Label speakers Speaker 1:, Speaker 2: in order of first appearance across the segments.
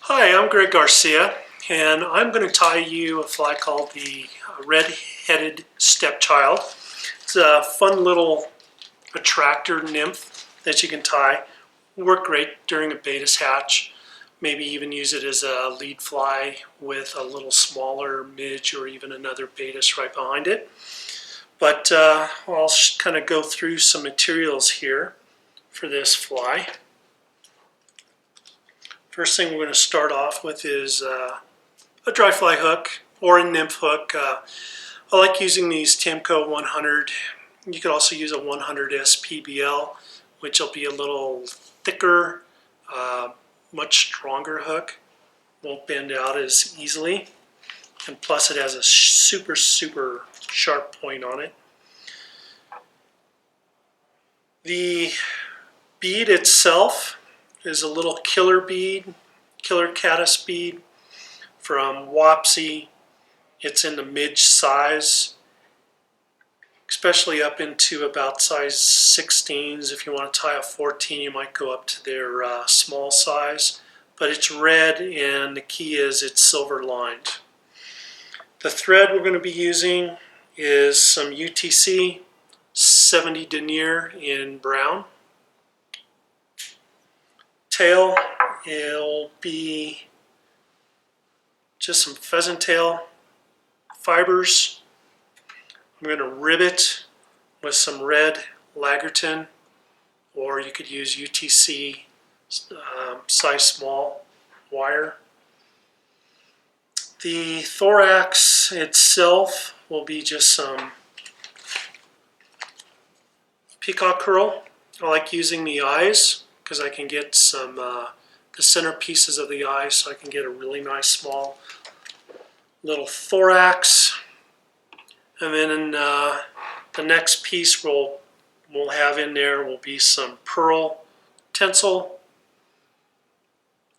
Speaker 1: Hi, I'm Greg Garcia, and I'm going to tie you a fly called the red-headed stepchild. It's a fun little attractor nymph that you can tie. Work great during a Baetis hatch. Maybe even use it as a lead fly with a little smaller midge or even another Baetis right behind it. But I'll kind of go through some materials here for this fly. First thing we're going to start off with is a dry fly hook or a nymph hook. I like using these Timco 100. You could also use a 100S PBL, which will be a little thicker, much stronger hook. Won't bend out as easily. And plus it has a super sharp point on it. The bead itself is a little killer bead, killer caddis bead from Wapsi. It's in the midge size, especially up into about size 16s. If you want to tie a 14, you might go up to their small size. But it's red, and the key is it's silver lined. The thread we're going to be using is some UTC 70 denier in brown. Tail, it'll be just some pheasant tail fibers. I'm going to ribbit with some red Lagerton, or you could use UTC size small wire. The thorax itself will be just some peacock curl. I like using the eyes because I can get some the center pieces of the eyes, so I can get a really nice small little thorax. And then the next piece we'll have in there will be some pearl tinsel,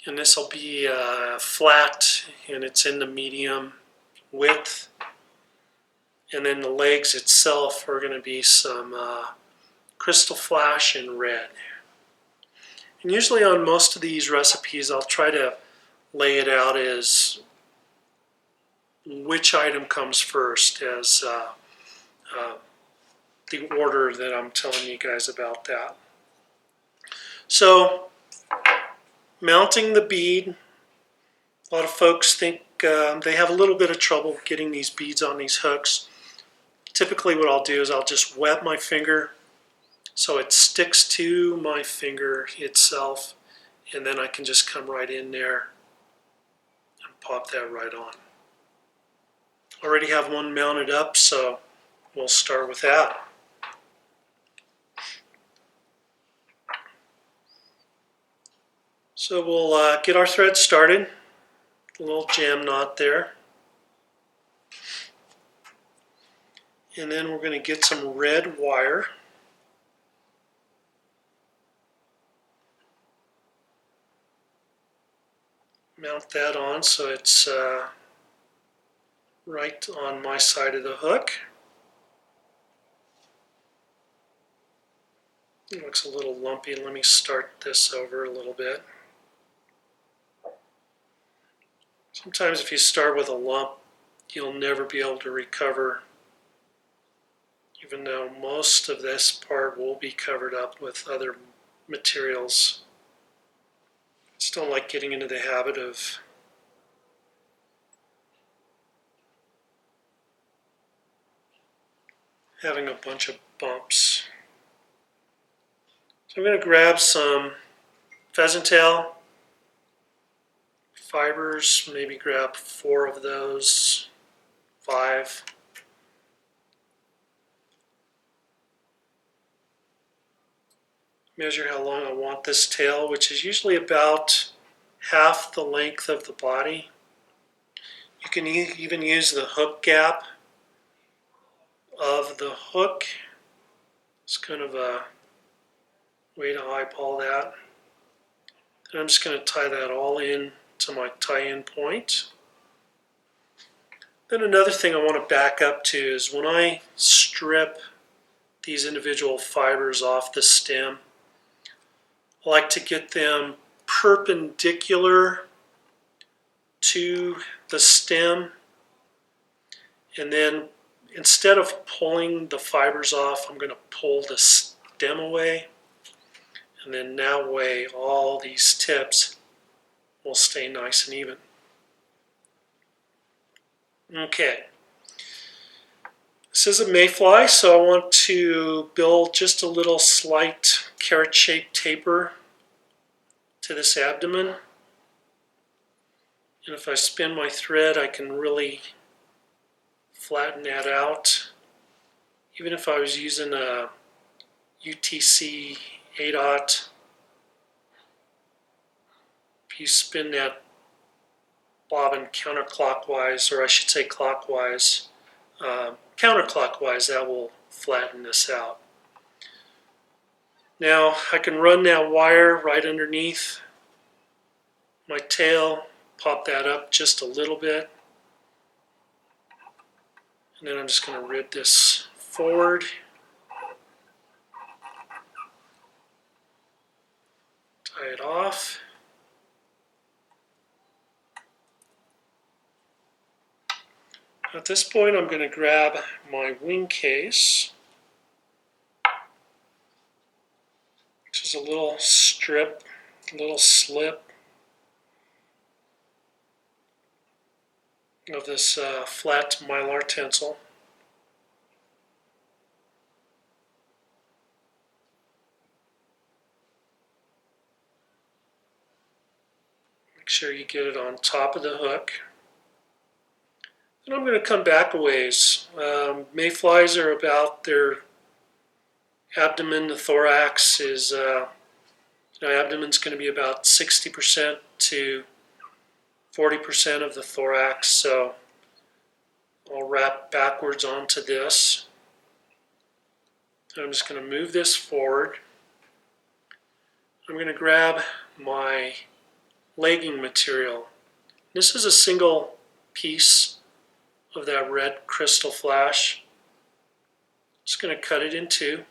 Speaker 1: and this will be flat, and it's in the medium width. And then the legs itself are going to be some crystal flash in red. And usually on most of these recipes I'll try to lay it out as which item comes first, as the order that I'm telling you guys about that. So, mounting the bead, a lot of folks think they have a little bit of trouble getting these beads on these hooks. Typically what I'll do is I'll just wet my finger so it sticks to my finger itself, and then I can just come right in there and pop that right on. Already have one mounted up, so we'll start with that. So we'll get our thread started, a little jam knot there. And then we're going to get some red wire. Mount that on so it's right on my side of the hook. It looks a little lumpy. Let me start this over a little bit. Sometimes if you start with a lump, you'll never be able to recover, even though most of this part will be covered up with other materials. I just don't like getting into the habit of having a bunch of bumps. So I'm going to grab some pheasant tail fibers, maybe grab 4 of those, 5. Measure how long I want this tail, which is usually about half the length of the body. You can even use the hook gap of the hook. It's kind of a way to eyeball that. And I'm just going to tie that all in to my tie-in point. Then another thing I want to back up to is when I strip these individual fibers off the stem, I like to get them perpendicular to the stem, and then instead of pulling the fibers off, I'm going to pull the stem away, and then that way all these tips will stay nice and even. Okay, this is a mayfly, so I want to build just a little slight carrot-shaped taper to this abdomen. And if I spin my thread, I can really flatten that out. Even if I was using a UTC 8/0, if you spin that bobbin counterclockwise, or I should say clockwise, counterclockwise, that will flatten this out. Now I can run that wire right underneath my tail, pop that up just a little bit, and then I'm just going to rib this forward. Tie it off. At this point, I'm going to grab my wing case, which is a little strip, a little slip of this flat mylar tencel. Make sure you get it on top of the hook. And I'm going to come back a ways. Mayflies are about their abdomen. The thorax is, abdomen's going to be about 60% to 40% of the thorax. So I'll wrap backwards onto this. And I'm just going to move this forward. I'm going to grab my legging material. This is a single piece of that red crystal flash. Just going to cut it in two.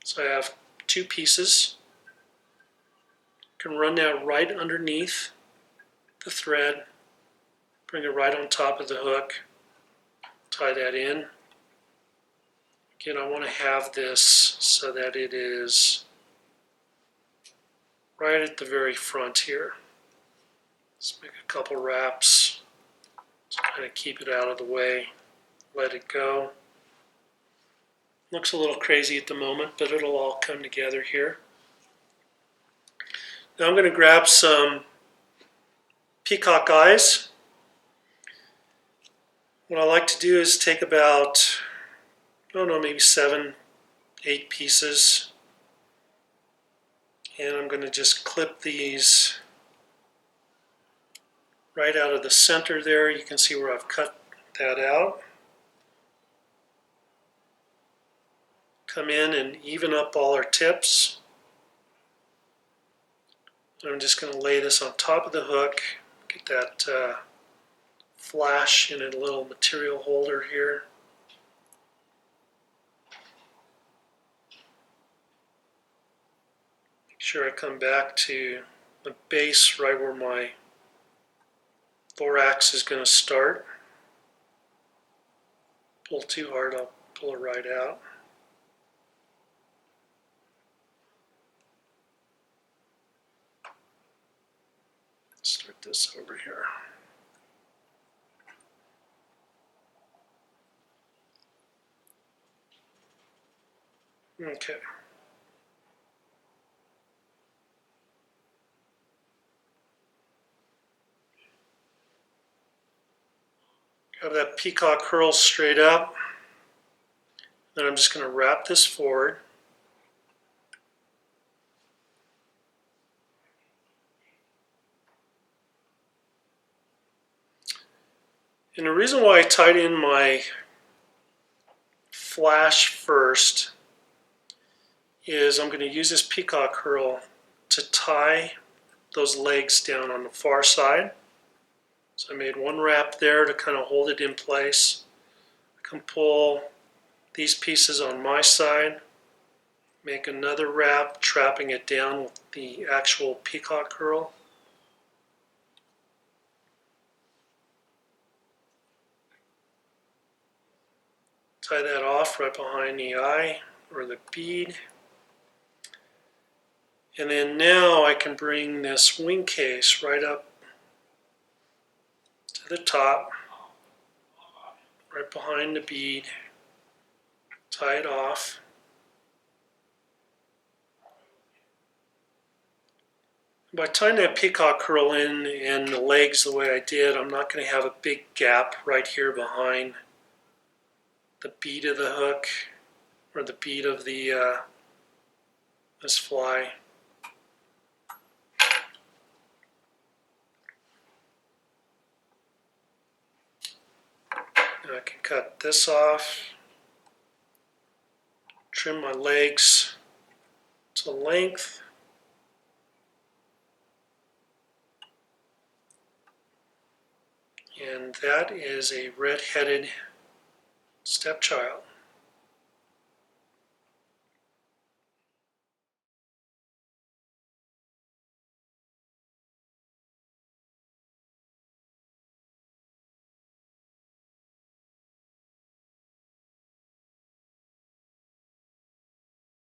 Speaker 1: So I have two pieces. Can run that right underneath the thread. Bring it right on top of the hook. Tie that in. Again, I want to have this so that it is right at the very front here. Let's make a couple wraps. Just kind of keep it out of the way. Let it go. Looks a little crazy at the moment, but it'll all come together here. Now I'm going to grab some peacock eyes. What I like to do is take about, I don't know, maybe 7, 8 pieces. And I'm going to just clip these right out of the center there. You can see where I've cut that out. Come in and even up all our tips. And I'm just going to lay this on top of the hook. Get that flash in a little material holder here. Make sure I come back to the base right where my thorax is going to start. Pull too hard, I'll pull it right out. Start this over here. Okay. Have that peacock curl straight up. Then I'm just going to wrap this forward. And the reason why I tied in my flash first is I'm going to use this peacock curl to tie those legs down on the far side. So I made one wrap there to kind of hold it in place. I can pull these pieces on my side, make another wrap, trapping it down with the actual peacock curl. Tie that off right behind the eye or the bead. And then now I can bring this wing case right up to the top, right behind the bead, tie it off. By tying that peacock curl in and the legs the way I did, I'm not going to have a big gap right here behind the bead of the hook or the bead of the this fly. Now I can cut this off, trim my legs to length. And that is a red-headed stepchild.